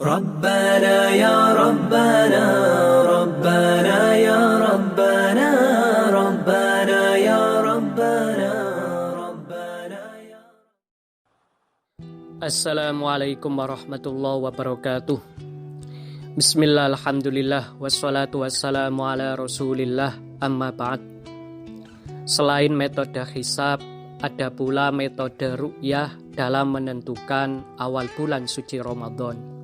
ربنا يا ربنا ربنا يا ربنا ربنا يا ربنا ربنا يا Assalamualaikum warahmatullahi wabarakatuh. Bismillah, alhamdulillah, wassalatu wassalamu ala rasulillah, amma ba'd. Selain metode hisab, ada pula metode ru'yah dalam menentukan awal bulan suci Ramadan.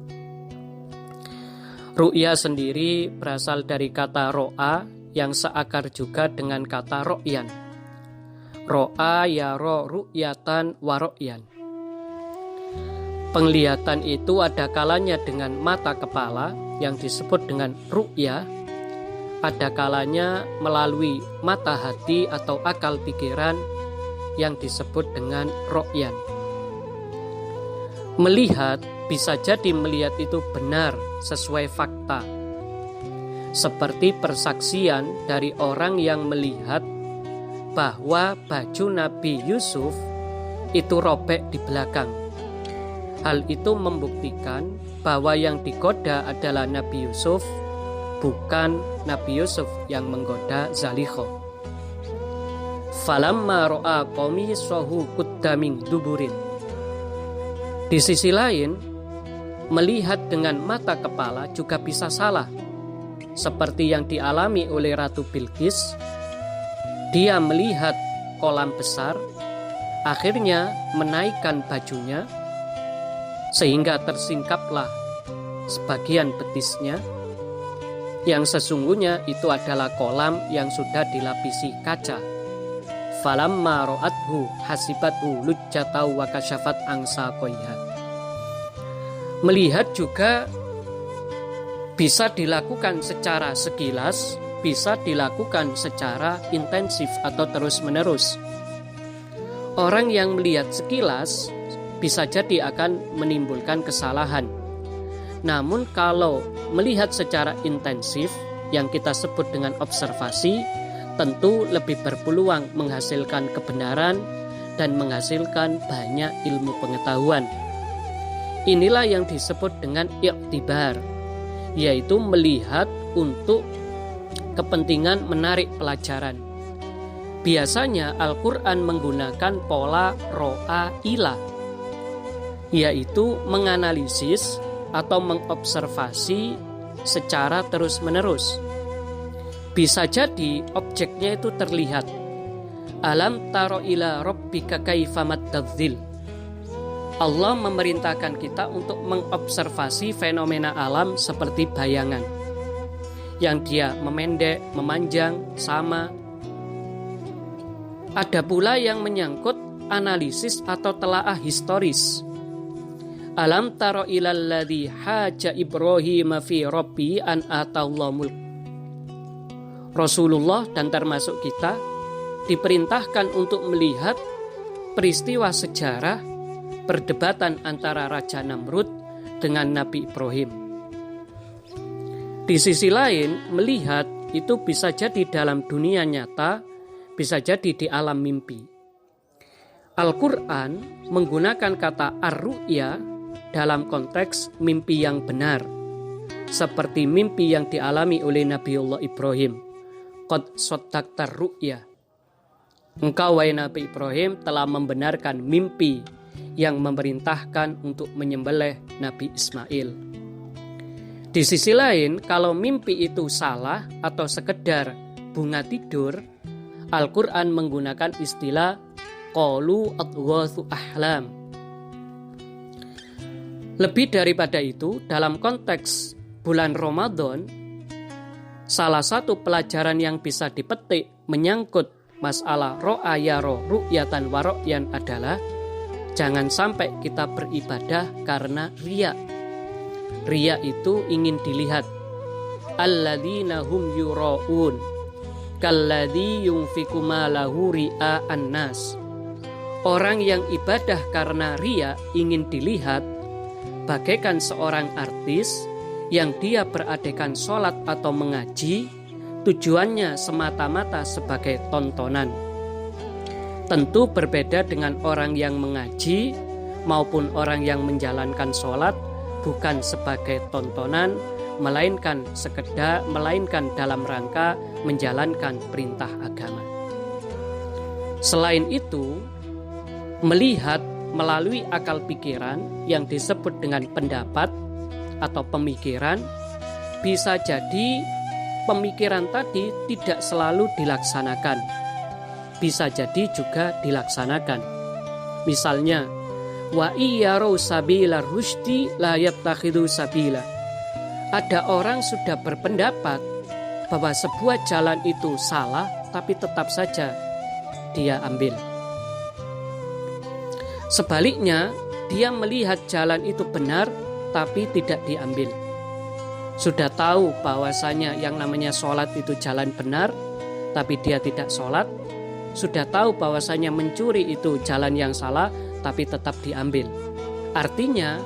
Ru'yah sendiri berasal dari kata ro'a yang seakar juga dengan kata ro'yan. Ro'a yaro ru'yatan wa ro'yan. Penglihatan itu ada kalanya dengan mata kepala yang disebut dengan ru'yah, ada kalanya melalui mata hati atau akal pikiran yang disebut dengan ro'yan. Melihat bisa jadi melihat itu benar sesuai fakta, seperti persaksian dari orang yang melihat bahwa baju Nabi Yusuf itu robek di belakang. Hal itu membuktikan bahwa yang digoda adalah Nabi Yusuf, bukan Nabi Yusuf yang menggoda Zalikha. Falamma ro'a qamisahu qudda min duburin. Di sisi lain, melihat dengan mata kepala juga bisa salah, seperti yang dialami oleh Ratu Bilqis. Dia melihat kolam besar, akhirnya menaikkan bajunya, sehingga tersingkaplah sebagian betisnya, yang sesungguhnya itu adalah kolam yang sudah dilapisi kaca. Falamma ra'athu hasibathu lujjatau wa kasyafat ansaqaiha. Melihat juga bisa dilakukan secara sekilas, bisa dilakukan secara intensif atau terus-menerus. Orang yang melihat sekilas bisa jadi akan menimbulkan kesalahan. Namun kalau melihat secara intensif yang kita sebut dengan observasi, tentu lebih berpeluang menghasilkan kebenaran dan menghasilkan banyak ilmu pengetahuan. Inilah yang disebut dengan i'tibar, yaitu melihat untuk kepentingan menarik pelajaran. Biasanya Al-Quran menggunakan pola ro'a ila, yaitu menganalisis atau mengobservasi secara terus-menerus. Bisa jadi objeknya itu terlihat. Alam taro ila rabbika kaifa maddadzil. Allah memerintahkan kita untuk mengobservasi fenomena alam seperti bayangan, yang dia memendek, memanjang, sama. Ada pula yang menyangkut analisis atau telaah historis. Alam taro ilal ladzi haja Ibrahim fi rabbi an atallahu mulk. Rasulullah dan termasuk kita diperintahkan untuk melihat peristiwa sejarah perdebatan antara Raja Namrud dengan Nabi Ibrahim. Di sisi lain, melihat itu bisa jadi dalam dunia nyata, bisa jadi di alam mimpi. Al-Quran menggunakan kata ar-ru'ya dalam konteks mimpi yang benar, seperti mimpi yang dialami oleh Nabiullah Ibrahim. Qad saddaqta ru'ya. Engkau wahai Nabi Ibrahim telah membenarkan mimpi yang memerintahkan untuk menyembelih Nabi Ismail. Di sisi lain, kalau mimpi itu salah atau sekedar bunga tidur, Al-Quran menggunakan istilah qalu adghatsu ahlam. Lebih daripada itu, dalam konteks bulan Ramadan, salah satu pelajaran yang bisa dipetik menyangkut masalah ro'a yaro ru'yatan wa ro'yan adalah jangan sampai kita beribadah karena riya. Riya itu ingin dilihat. Alladzina hum yura'un kalladzi yunfiqu malahu ria'an nas. Orang yang ibadah karena riya, ingin dilihat, bagaikan seorang artis yang dia beradegan sholat atau mengaji, tujuannya semata-mata sebagai tontonan. Tentu berbeda dengan orang yang mengaji maupun orang yang menjalankan sholat bukan sebagai tontonan, melainkan dalam rangka menjalankan perintah agama. Selain itu, melihat melalui akal pikiran yang disebut dengan pendapat atau pemikiran, bisa jadi pemikiran tadi tidak selalu dilaksanakan, bisa jadi juga dilaksanakan. Misalnya, wa iyyarau sabila rusdi la yattakhidhu sabila. Ada orang sudah berpendapat bahwa sebuah jalan itu salah, tapi tetap saja dia ambil. Sebaliknya, dia melihat jalan itu benar, tapi tidak diambil. Sudah tahu bahwasanya yang namanya sholat itu jalan benar, tapi dia tidak sholat. Sudah tahu bahwasanya mencuri itu jalan yang salah, tapi tetap diambil. Artinya,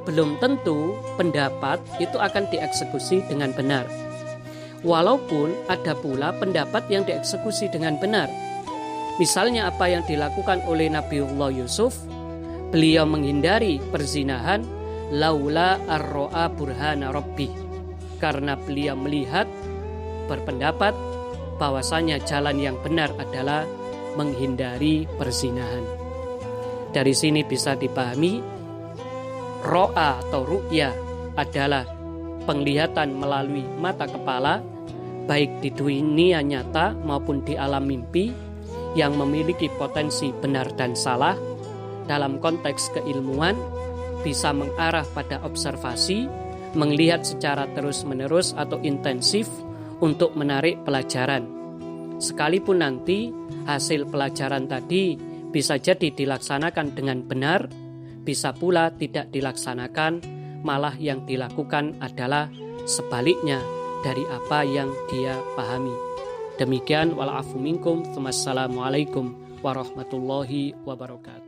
belum tentu pendapat itu akan dieksekusi dengan benar. Walaupun ada pula pendapat yang dieksekusi dengan benar. Misalnya apa yang dilakukan oleh Nabiullah Yusuf, beliau menghindari perzinahan laula ar-ro'a burhana rabbih, karena beliau melihat, berpendapat bahwasanya jalan yang benar adalah menghindari perzinahan. Dari sini bisa dipahami, ro'a atau ru'ya adalah penglihatan melalui mata kepala, baik di dunia nyata maupun di alam mimpi, yang memiliki potensi benar dan salah. Dalam konteks keilmuan, bisa mengarah pada observasi, melihat secara terus-menerus atau intensif untuk menarik pelajaran. Sekalipun nanti hasil pelajaran tadi bisa jadi dilaksanakan dengan benar, bisa pula tidak dilaksanakan, malah yang dilakukan adalah sebaliknya dari apa yang dia pahami. Demikian, wal afu minkum, wassalamualaikum warahmatullahi wabarakatuh.